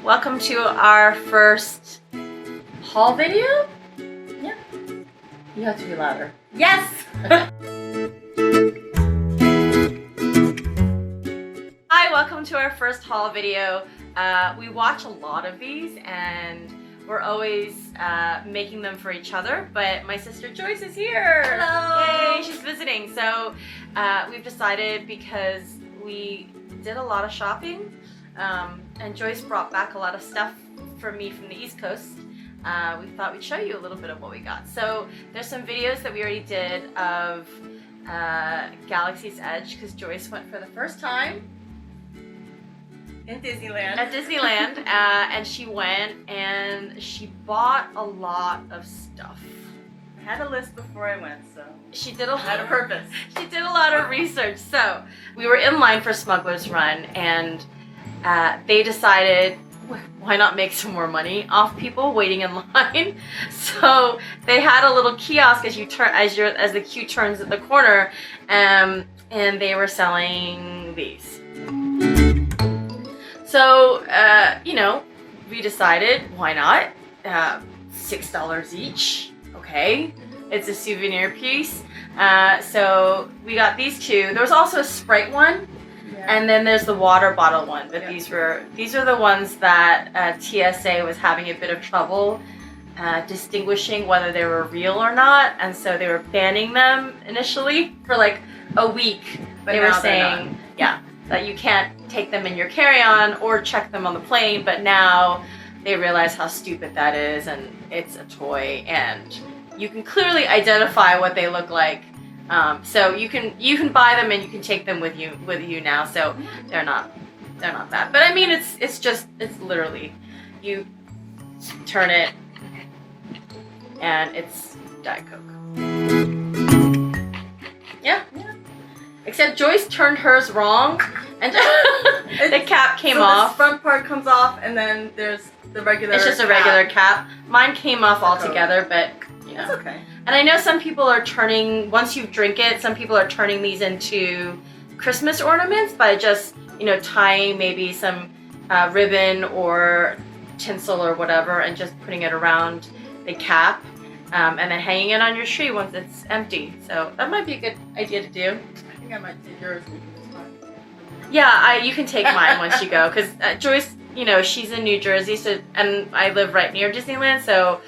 Welcome to our first haul video. Yeah. You have to be louder. Yes! Hi, welcome to our first haul video. We watch a lot of these and we're always making them for each other, but my sister Joyce is here. Hello! Yay, she's visiting. So we've decided, because we did a lot of shopping and Joyce brought back a lot of stuff for me from the East Coast, we thought we'd show you a little bit of what we got. So there's some videos that we already did of Galaxy's Edge, because Joyce went for the first time In Disneyland. at Disneyland, and she went and she bought a lot of stuff. I had a list before I went, so She did a I had a purpose. She did a lot of research. So we were in line for Smuggler's Run, and they decided, why not make some more money off people waiting in line? So they had a little kiosk as you turn, as the queue turns at the corner, and they were selling these. So you know, we decided, why not? $6 each. Okay, it's a souvenir piece. So we got these two. There was also a Sprite one. And then there's the water bottle one, but these are the ones that TSA was having a bit of trouble distinguishing whether they were real or not, and so they were banning them initially for like a week. But they were now they're saying, yeah, that you can't take them in your carry-on or check them on the plane, but now they realize how stupid that is, and it's a toy, and you can clearly identify what they look like. So you can buy them and you can take them with you now. So they're not bad. But I mean, it's literally, you turn it and it's Diet Coke. Yeah. Except Joyce turned hers wrong and the cap came off. The front part comes off, and then there's the regular. It's just a regular cap. Mine came off altogether, but you know. That's okay. And I know some people are turning, once you drink it, some people are turning these into Christmas ornaments by just, you know, tying maybe some ribbon or tinsel or whatever and just putting it around the cap and then hanging it on your tree once it's empty. So that might be a good idea to do. I think I might take yours. Yeah, you can take mine once you go, because Joyce, you know, she's in New Jersey, so, and I live right near Disneyland, so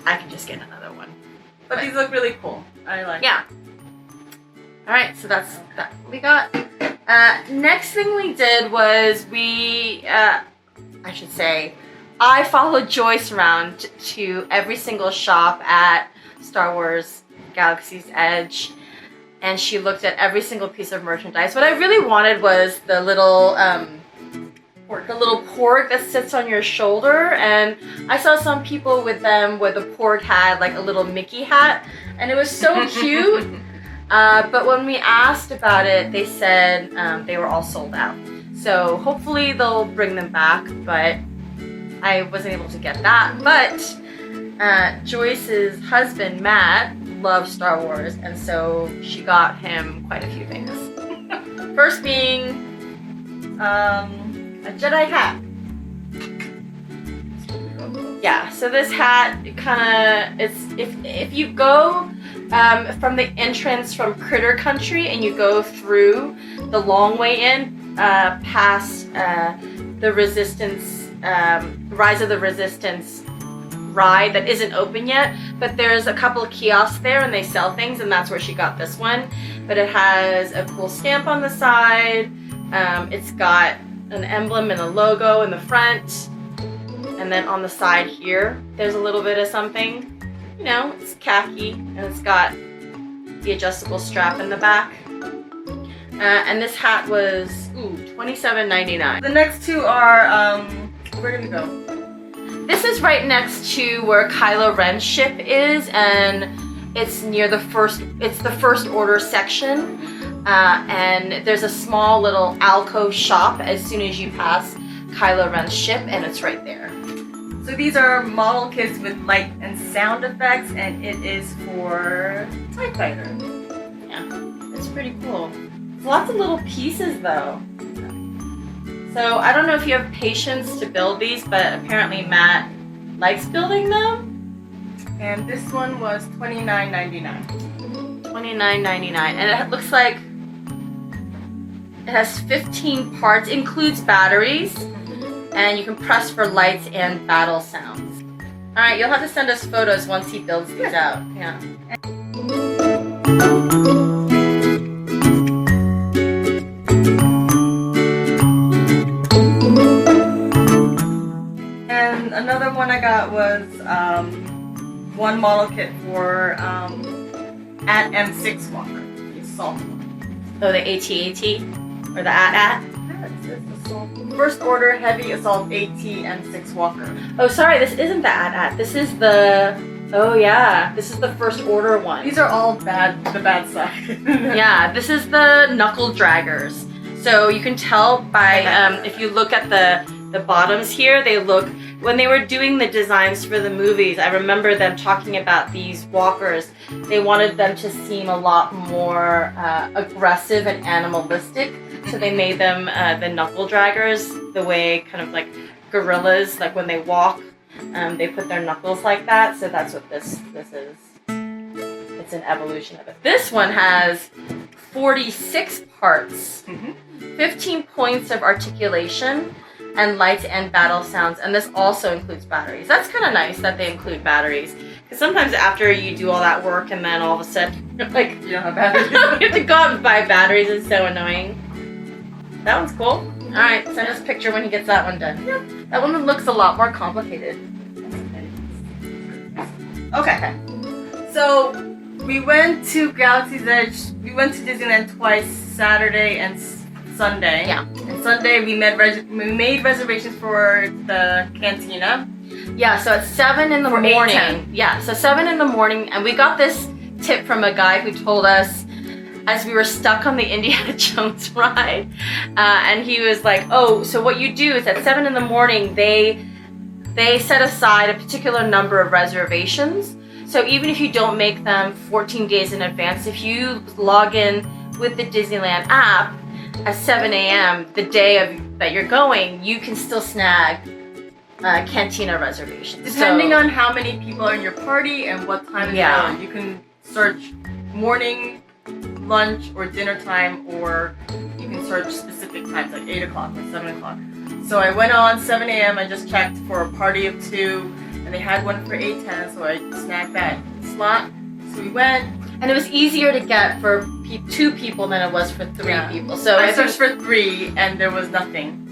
I can just get another one. But these look really cool. I like. Yeah. All right, so that's that we got. Next thing we did was I should say, I followed Joyce around to every single shop at Star Wars Galaxy's Edge, and she looked at every single piece of merchandise. What I really wanted was the little porg that sits on your shoulder, and I saw some people with them where the porg had like a little Mickey hat, and it was so cute. But when we asked about it, they said they were all sold out. So hopefully they'll bring them back, but I wasn't able to get that. But Joyce's husband, Matt, loves Star Wars, and so she got him quite a few things. First being a Jedi hat. Yeah, so this hat kind of, if you go from the entrance from Critter Country and you go through the long way in past the Resistance, Rise of the Resistance ride that isn't open yet, but there's a couple of kiosks there and they sell things, and that's where she got this one. But it has a cool stamp on the side. It's got an emblem and a logo in the front, and then on the side here there's a little bit of something, you know, it's khaki, and it's got the adjustable strap in the back, and this hat was $27.99. The next two are where did we go? This is right next to where Kylo Ren's ship is, and it's near the first order section. And there's a small little alcove shop as soon as you pass Kylo Ren's ship, and it's right there. So these are model kits with light and sound effects, and it is for TIE Fighter. Yeah, it's pretty cool. Lots of little pieces though. So I don't know if you have patience to build these, but apparently Matt likes building them. And this one was $29.99. $29.99, and it looks like it has 15 parts, includes batteries, and you can press for lights and battle sounds. All right, you'll have to send us photos once he builds these out. Yeah. And another one I got was one model kit for at M6 Walker, the assault one. Oh, the AT-AT? Or the AT-AT? Yeah, it says assault. First order heavy assault AT M6 Walker. Oh, sorry, this isn't the AT-AT. This is the... Oh, yeah. This is the first order one. These are all bad, the bad side. Yeah, this is the knuckle draggers. So you can tell by, if you look at the bottoms here, they look... When they were doing the designs for the movies, I remember them talking about these walkers. They wanted them to seem a lot more aggressive and animalistic. So they made them the knuckle draggers, the way kind of like gorillas, like when they walk, they put their knuckles like that. So that's what this is. It's an evolution of it. This one has 46 parts, 15 points of articulation, and lights and battle sounds, and this also includes batteries. That's kind of nice that they include batteries, because sometimes after you do all that work and then all of a sudden you're like, You don't have batteries. you have to go out and buy batteries. It's so annoying. That one's cool. All right, send us a picture when he gets that one done. Yeah, that one looks a lot more complicated. Okay. So we went to Galaxy's Edge. We went to Disneyland twice, Saturday and Sunday. Yeah. And Sunday we made reservations for the cantina. Yeah, so it's 7 in the From 8 to morning. 10. Yeah, so 7 in the morning, and we got this tip from a guy who told us as we were stuck on the Indiana Jones ride, and he was like, "Oh, so what you do is at 7 in the morning they set aside a particular number of reservations. So even if you don't make them 14 days in advance, if you log in with the Disneyland app at 7 a.m. the day that you're going, you can still snag cantina reservations. Depending on how many people are in your party and what time Yeah. zone, you can search morning, lunch, or dinner time, or you can search specific times like 8 o'clock or 7 o'clock. So I went on 7 a.m. I just checked for a party of 2, and they had one for 8:10, so I snagged that slot. So we went. And it was easier to get for 2 people than it was for 3 Yeah. people. So I searched for 3, and there was nothing.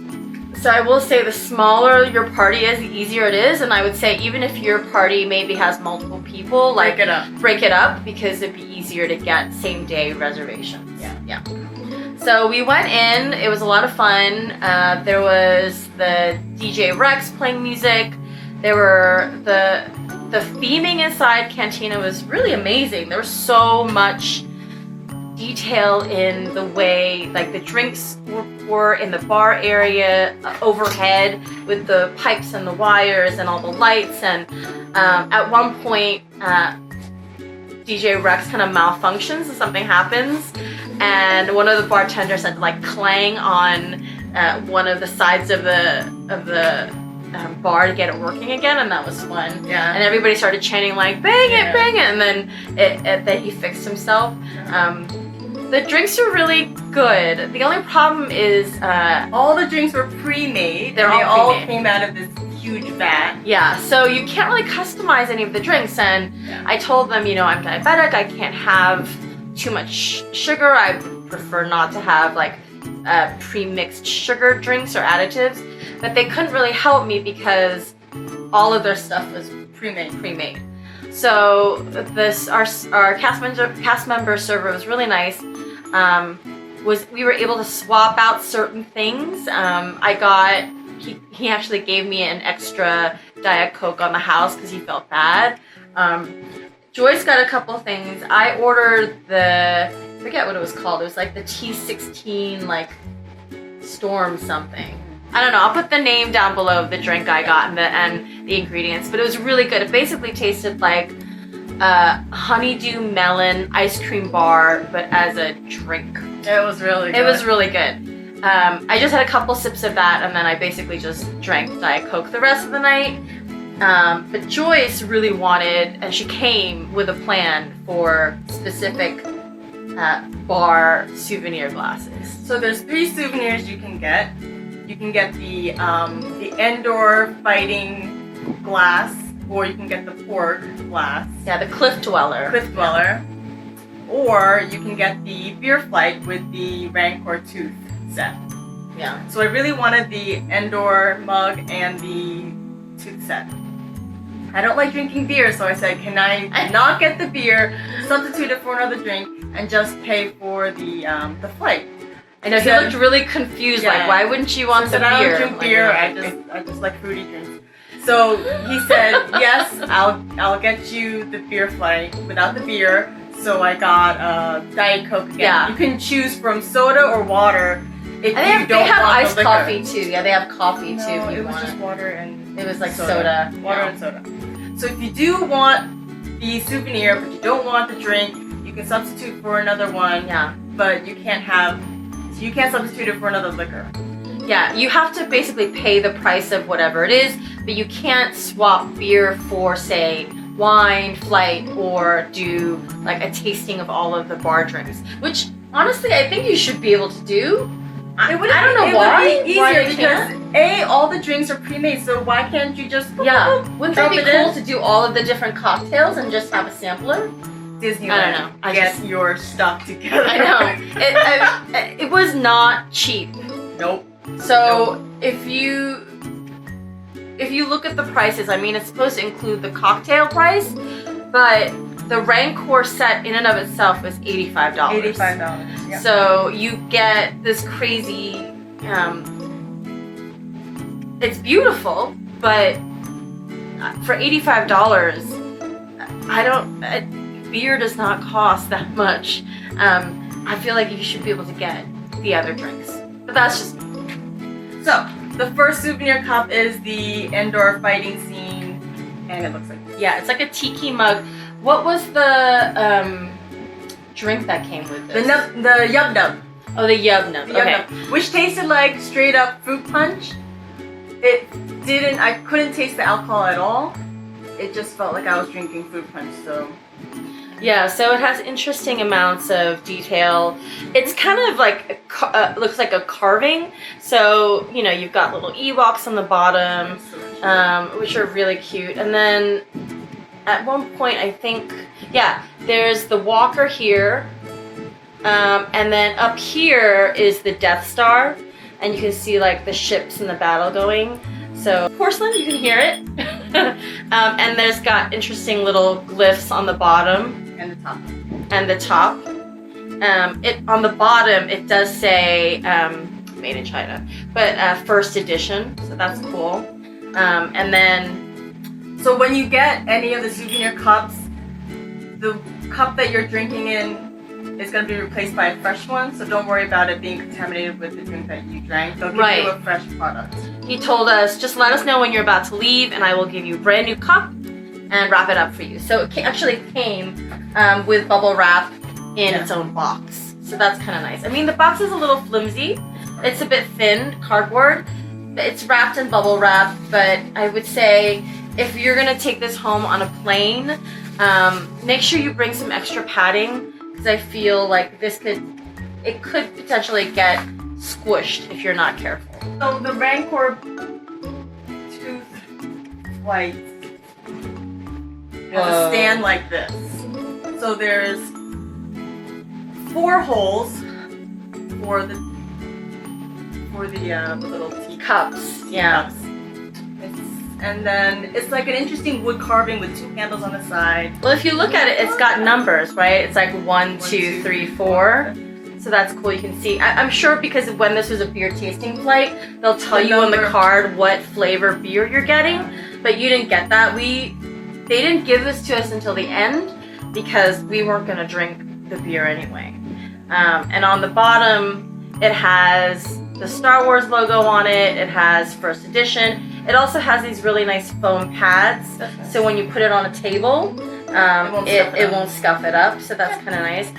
So I will say the smaller your party is, the easier it is. And I would say even if your party maybe has multiple people, like Break it up. because it'd be easier to get same day reservations. Yeah. So we went in. It was a lot of fun. There was the DJ Rex playing music. There were the theming inside Cantina was really amazing. There was so much detail in the way, like the drinks were in the bar area overhead with the pipes and the wires and all the lights. And at one point, DJ Rex kind of malfunctions and something happens, and one of the bartenders had to like clang on one of the sides of the bar to get it working again, and that was fun. Yeah. And everybody started chanting like "bang it, bang it," and then then he fixed himself. The drinks are really good. The only problem is all the drinks were pre-made. They're and they all all pre-made. came out of this huge vat. yeah, so you can't really customize any of the drinks. And Yeah. I told them, I'm diabetic. I can't have too much sugar. I prefer not to have like pre-mixed sugar drinks or additives. But they couldn't really help me because all of their stuff was pre-made. So our cast member server was really nice. We were able to swap out certain things. He actually gave me an extra Diet Coke on the house because he felt bad. Joyce got a couple things. I ordered I forget what it was called. It was like the T16 like Storm something. I don't know. I'll put the name down below of the drink I got and the ingredients. But it was really good. It basically tasted like honeydew melon ice cream bar, but as a drink. It was really good. It was really good. I just had a couple sips of that, and then I basically just drank Diet Coke the rest of the night. But Joyce really wanted, and she came with a plan for specific bar souvenir glasses. So there's 3 souvenirs you can get. You can get the indoor fighting glass, or you can get the pork glass. Yeah, the Cliff Dweller. Cliff Dweller. Or you can get the beer flight with the Rancor tooth set. Yeah. So I really wanted the indoor mug and the tooth set. I don't like drinking beer, so I said, can I not get the beer, substitute it for another drink, and just pay for the flight? I know, he looked really confused, like, why wouldn't you want the beer? I don't drink beer, I just like fruity drinks. So he said, yes, I'll get you the beer flight without the beer. So I got Diet Coke again. Yeah. You can choose from soda or water if you don't they have want iced the liquor. coffee too. Yeah, they have coffee too No, if you it was want. just water and It was like soda. Water and soda. So if you do want the souvenir, but you don't want the drink, you can substitute for another one. Yeah. But you can't substitute it for another liquor. Yeah, you have to basically pay the price of whatever it is, but you can't swap beer for, say, wine, flight, or do like a tasting of all of the bar drinks. Which honestly, I think you should be able to do. I don't know why. It would be Why easier they because can't? all the drinks are pre-made, so why can't you just Yeah, wouldn't that be drop it cool in? to do all of the different cocktails and just have a sampler? Disneyland? I don't know. Get your stuff together. I know. It was not cheap. Nope. So if you look at the prices, I mean, it's supposed to include the cocktail price, but the Rancor set in and of itself is $85. $85. Yeah. So you get this crazy. It's beautiful, but for $85, beer does not cost that much. I feel like you should be able to get the other drinks, but that's just me. So the first souvenir cup is the indoor fighting scene, and it looks like this. Yeah, it's like a tiki mug. What was the drink that came with this? The Yub Nub. Oh, the Yub Nub. The Okay. Yub Nub, which tasted like straight up fruit punch. I couldn't taste the alcohol at all. It just felt like I was drinking fruit punch, so. Yeah, so it has interesting amounts of detail. It's kind of like, looks like a carving. So, you know, you've got little Ewoks on the bottom, which are really cute. And then at one point, I think, yeah, there's the walker here. And then up here is the Death Star. And you can see like the ships in the battle going. So porcelain, you can hear it. And there's got interesting little glyphs on the bottom. And the top. And the top. On the bottom, it does say made in China, but first edition, so that's cool. And then, so when you get any of the souvenir cups, the cup that you're drinking in is going to be replaced by a fresh one, so don't worry about it being contaminated with the drink that you drank. They'll give you a fresh product. He told us, just let us know when you're about to leave, and I will give you a brand new cup and wrap it up for you. So it actually came with bubble wrap in its own box. So that's kind of nice. I mean, the box is a little flimsy. It's a bit thin, cardboard. It's wrapped in bubble wrap, but I would say if you're gonna take this home on a plane, make sure you bring some extra padding, because I feel like it could potentially get squished if you're not careful. So the Rancor tooth flight has a stand like this. So there's 4 holes for the little Cups, yeah. cups. And then it's like an interesting wood carving with 2 handles on the side. Well, if you look at it, it's got numbers, right? It's like 1, 2, 3, 4. So that's cool. You can see. I'm sure because when this was a beer tasting flight, they'll tell you on the card what flavor beer you're getting. But you didn't get that. They didn't give this to us until the end because we weren't gonna drink the beer anyway. And on the bottom, it has the Star Wars logo on it. It has first edition. It also has these really nice foam pads. So when you put it on a table, it won't scuff it up. So that's kind of nice.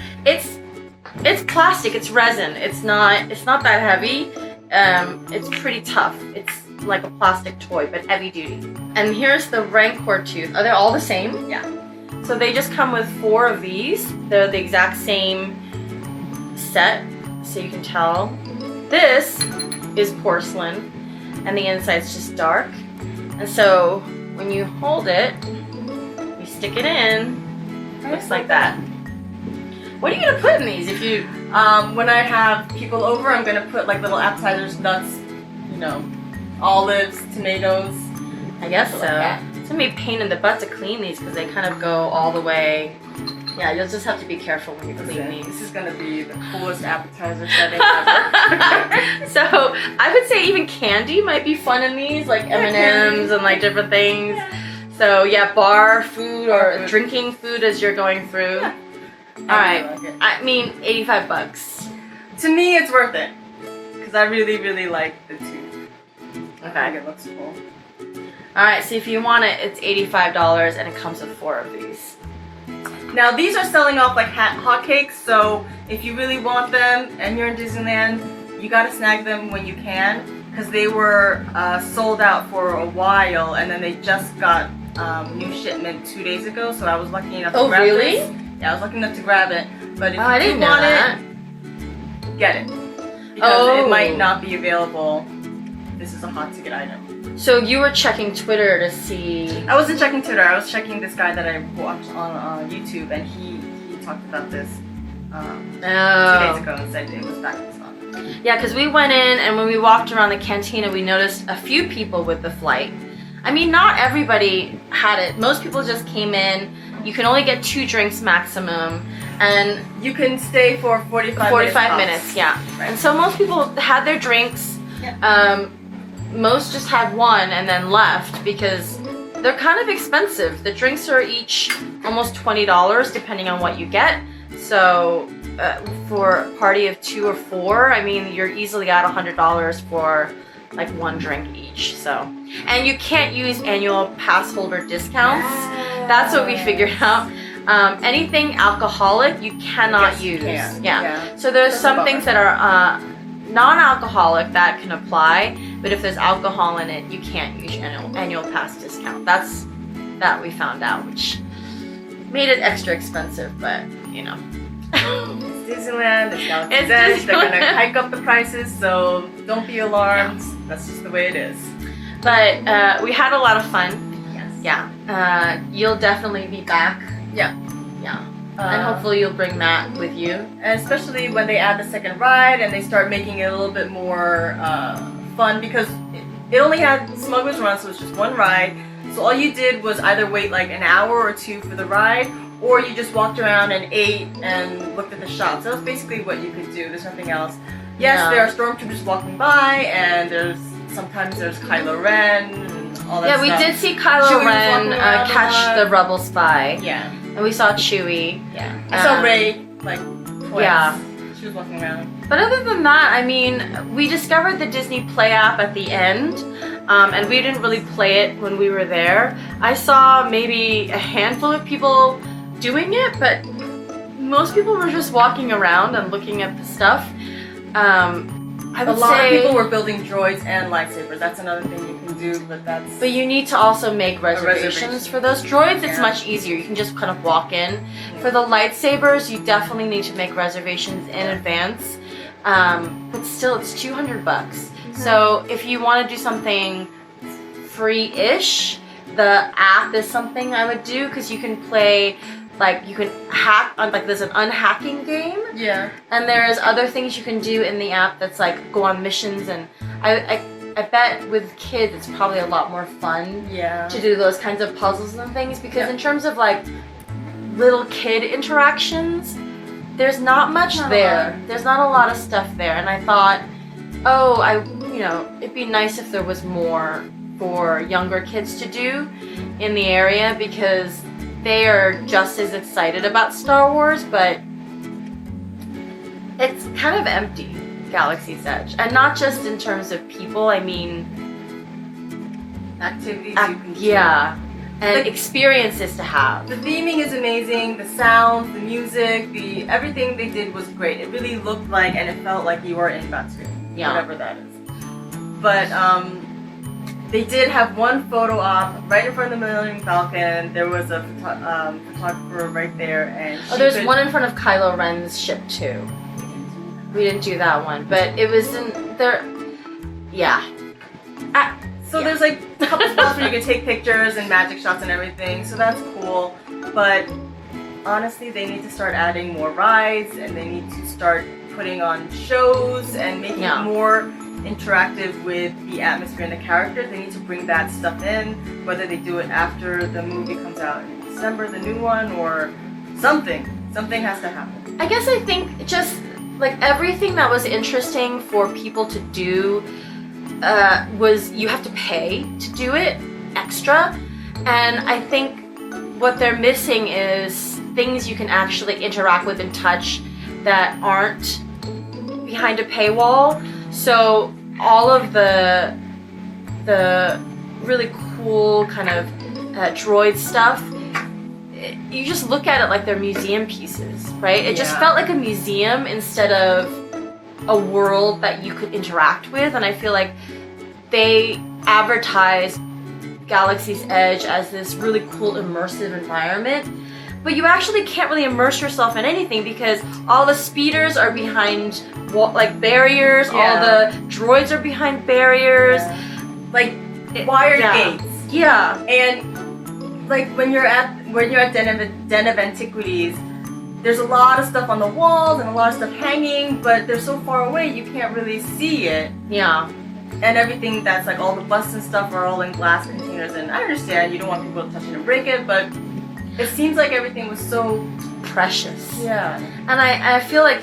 It's plastic. It's resin. It's not that heavy. It's pretty tough. It's like a plastic toy, but heavy duty. And here's the Rancor tooth. Are they all the same? Yeah. So they just come with 4 of these. They're the exact same set, so you can tell. This is porcelain, and the inside's just dark. And so when you hold it, you stick it in. It looks like that. What are you gonna put in these if you? When I have people over, I'm gonna put like little appetizers, nuts, you know, olives, tomatoes. I guess so. Like that. It's gonna be a pain in the butt to clean these because they kind of go all the way. Yeah, you'll just have to be careful when you clean these. This is gonna be the coolest appetizer setting ever. So I would say even candy might be fun in these, like M&Ms and like different things. So yeah, bar food or drinking food as you're going through. Yeah. All right. I mean, $85. To me, it's worth it because I really like the tooth. I Okay. think it looks cool. All right. So if you want it, it's $85 and it comes with 4 of these. Now these are selling off like hotcakes, so if you really want them and you're in Disneyland, you gotta snag them when you can because they were sold out for a while and then they just got new shipment 2 days ago. So I was lucky enough to grab this. Yeah, I was lucky enough to grab it. But if I you didn't do know want that. it, get it because it might not be available. This is a hot ticket item. So you were checking Twitter to see. I wasn't checking Twitter. I was checking this guy that I watched on YouTube, and he talked about this 2 days ago and said it was back in stock. Yeah, because we went in and when we walked around the cantina, we noticed a few people with the flight. I mean, not everybody had it. Most people just came in. You can only get 2 drinks maximum, and You can stay for 45 minutes. Yeah. Right. And so most people had their drinks. Yeah. Most just had one and then left because they're kind of expensive. The drinks are each almost $20 depending on what you get. So for a party of 2 or 4, I mean, you're easily at $100 for like 1 drink each. So, and you can't use annual pass holder discounts. That's what we figured out. Anything alcoholic you cannot Yes, you use. can. Yeah. So there's That's some a things that are non-alcoholic that can apply, but if there's alcohol in it, you can't use annual pass discount. That we found out, which made it extra expensive, but you know. It's Disneyland. It's now It's Disneyland. They're Disneyland. gonna hike up the prices, so don't be alarmed. That's just the way it is. But we had a lot of fun. Yes. Yeah. You'll definitely be back. Yeah. Yeah. And hopefully you'll bring Matt with you. And especially when they add the second ride and they start making it a little bit more fun because it only had Smuggler's Run, so it's just 1 ride. So all you did was either wait like an hour or 2 for the ride, or you just walked around and ate and looked at the shops. That was basically what you could do. There's nothing else. Yes, Yeah. there are stormtroopers walking by, and sometimes there's Kylo Ren and all that Yeah, stuff. we did see Kylo Chewie was Ren walking around a catch lot. the rebel spy, Yeah, and we saw Chewie. yeah. I saw Um, Rey like twice. yeah. She was walking around. But other than that, I mean, we discovered the Disney Play app at the end, and we didn't really play it when we were there. I saw maybe a handful of people doing it, but most people were just walking around and looking at the stuff. I would A lot say, of people were building droids and lightsabers. That's another thing you can do, but that's... but you need to also make reservations reservation. for those droids. It's Yeah. much easier. You can just kind of walk in. For the lightsabers, you definitely need to make reservations in advance. But still, it's $200. So if you want to do something free-ish, the app is something I would do because you can play, like you can hack, like there's an unhacking game. Yeah. And there's other things you can do in the app that's like go on missions, and I bet with kids it's probably a lot more fun Yeah. to do those kinds of puzzles and things because Yeah. in terms of like little kid interactions, there's not much Not a there. lot. There's not a lot of stuff there, and I thought, it'd be nice if there was more for younger kids to do in the area because they are just as excited about Star Wars, but it's kind of empty, Galaxy's Edge. And not just in terms of people, I mean, Activities you can do. yeah. and Like- experiences to have. The theming is amazing. The sound, the music, the everything they did was great. It really looked like and it felt like you were in Batu, Yeah. whatever that is. But they did have one photo op right in front of the Millennium Falcon. There was a photographer right there, and Oh, there's one in front of Kylo Ren's ship too. We didn't do that one, but it was in there. Yeah. So Yeah. there's like a couple spots where you can take pictures and magic shots and everything, so that's cool. But honestly, they need to start adding more rides and they need to start putting on shows and making Yeah. it more interactive with the atmosphere and the characters. They need to bring that stuff in, whether they do it after the movie comes out in December, the new one, or something. Something has to happen. I guess I think just like everything that was interesting for people to do was you have to pay to do it extra, and I think what they're missing is things you can actually interact with and touch that aren't behind a paywall. So all of the really cool kind of droid stuff, you just look at it like they're museum pieces, right? It just Yeah. felt like a museum instead of a world that you could interact with, and I feel like they advertise Galaxy's Edge as this really cool immersive environment, but you actually can't really immerse yourself in anything because all the speeders are behind like barriers, all Yeah. the droids are behind barriers. Like wired Yeah. gates. Yeah. And like when you're at Den of Antiquities, there's a lot of stuff on the walls and a lot of stuff hanging, but they're so far away you can't really see it. Yeah. And everything that's like all the busts and stuff are all in glass containers. And I understand you don't want people to touch it and break it, but it seems like everything was so Precious. yeah. And I feel like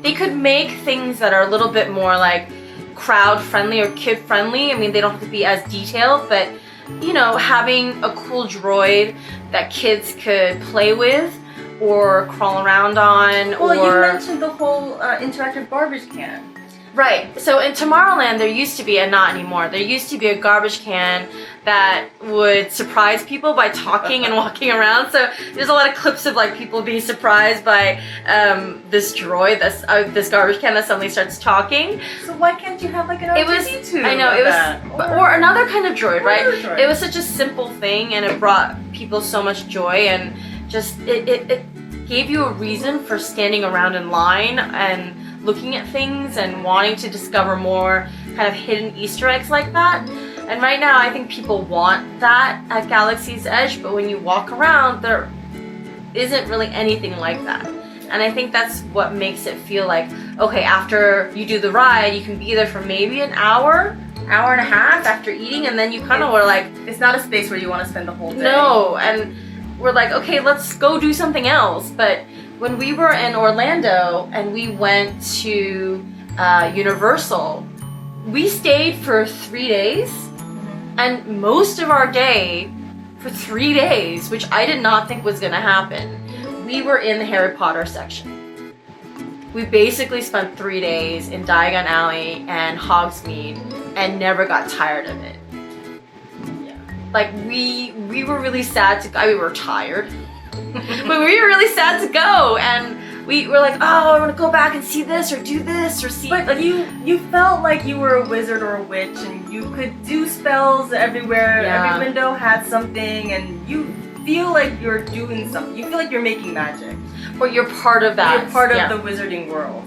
they could make things that are a little bit more like crowd friendly or kid friendly. I mean, they don't have to be as detailed, but you know, having a cool droid that kids could play with or crawl around on. Well, you or mentioned the whole interactive garbage can. Right. So in Tomorrowland, there used to be, and not anymore, there used to be a garbage can that would surprise people by talking and walking around. So there's a lot of clips of like people being surprised by this droid, this garbage can that suddenly starts talking. So why can't you have like an It was, R2D2 I know, of it was, that? or another kind of droid, right? Another droid. It was such a simple thing, and it brought people so much joy, and just it gave you a reason for standing around in line and looking at things and wanting to discover more kind of hidden Easter eggs like that. And right now, I think people want that at Galaxy's Edge, but when you walk around, there isn't really anything like that. And I think that's what makes it feel like, okay, after you do the ride, you can be there for maybe an hour and a half after eating, and then you kind of were like, It's not a space where you want to spend the whole day. no, and we're like, okay, let's go do something else. But when we were in Orlando and we went to Universal, we stayed for 3 days, and most of our day, for 3 days, which I did not think was gonna happen, we were in the Harry Potter section. We basically spent 3 days in Diagon Alley and Hogsmeade and never got tired of it. Like we were really sad to go. I mean, we were tired, but we were really sad to go, and we were like, oh, I want to go back and see this or do this or see. But like, you felt like you were a wizard or a witch, and you could do spells everywhere. Yeah. Every window had something, and you feel like you're doing something. You feel like you're making magic. or you're part of that. You're part of yeah. the wizarding world.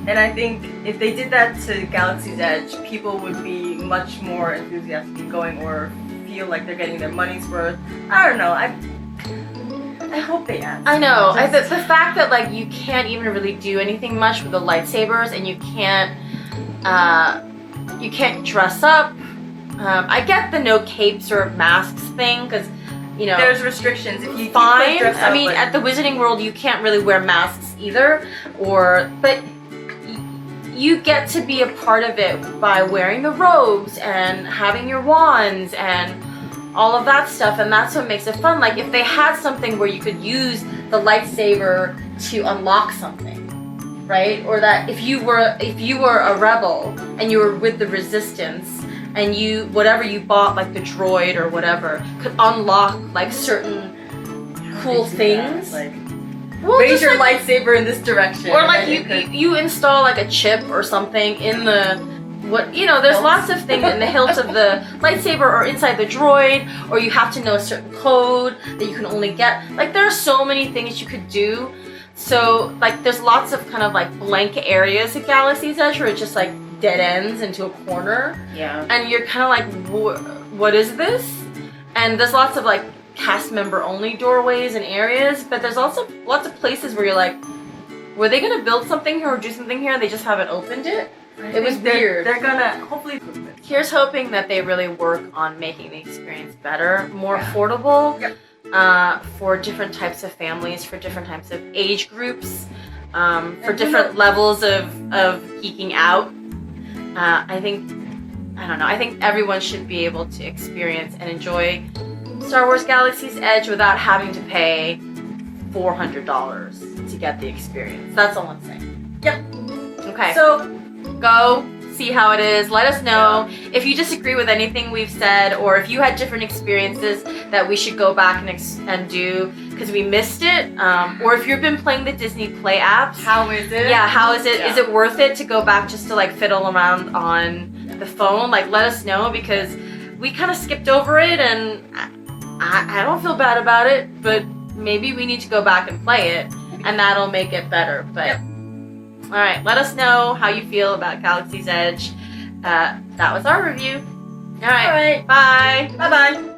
And I think if they did that to Galaxy's Edge, people would be much more enthusiastic in going or feel like they're getting their money's worth. I don't know. I hope they add. I know. Just- The fact that like you can't even really do anything much with the lightsabers, and you can't dress up. I get the no capes or masks thing because, you know, There's restrictions. If you fine. you could dress I up, mean, but- at the Wizarding World, you can't really wear masks either. But you get to be a part of it by wearing the robes and having your wands and all of that stuff, and that's what makes it fun. Like if they had something where you could use the lightsaber to unlock something, right? Or that if you were a rebel and you were with the resistance and you whatever you bought, like the droid or whatever, could unlock like certain cool things. Like, Well, raise just, your like, lightsaber in this direction. or and like then you install like a chip or something in the there's Hilts. lots of things in the hilt of the lightsaber or inside the droid, or you have to know a certain code that you can only get. Like there are so many things you could do. So like there's lots of kind of like blank areas at Galaxy's Edge where it just like dead ends into a corner, Yeah. and you're kind of like, what is this? And there's lots of like cast member only doorways and areas, but there's also lots of places where you're like, were they gonna build something here or do something here and they just haven't opened it? It was weird. They're gonna hopefully improve it. Here's hoping that they really work on making the experience better, more Yeah. affordable, Yep. for different types of families, for different types of age groups, for And different levels of geeking out. I think everyone should be able to experience and enjoy Star Wars Galaxy's Edge without having to pay $400 to get the experience. That's all I'm saying. Yep. Okay. So Go see how it is. Let us know if you disagree with anything we've said, or if you had different experiences that we should go back and do because we missed it. Or if you've been playing the Disney Play apps, how is it? yeah, how is it? Yeah. Is it worth it to go back just to like fiddle around on the phone? Like, let us know, because we kind of skipped over it, and I don't feel bad about it, but maybe we need to go back and play it, and that'll make it better. But. Yep. All right, let us know how you feel about Galaxy's Edge. That was our review. All right, All right. bye. Bye bye.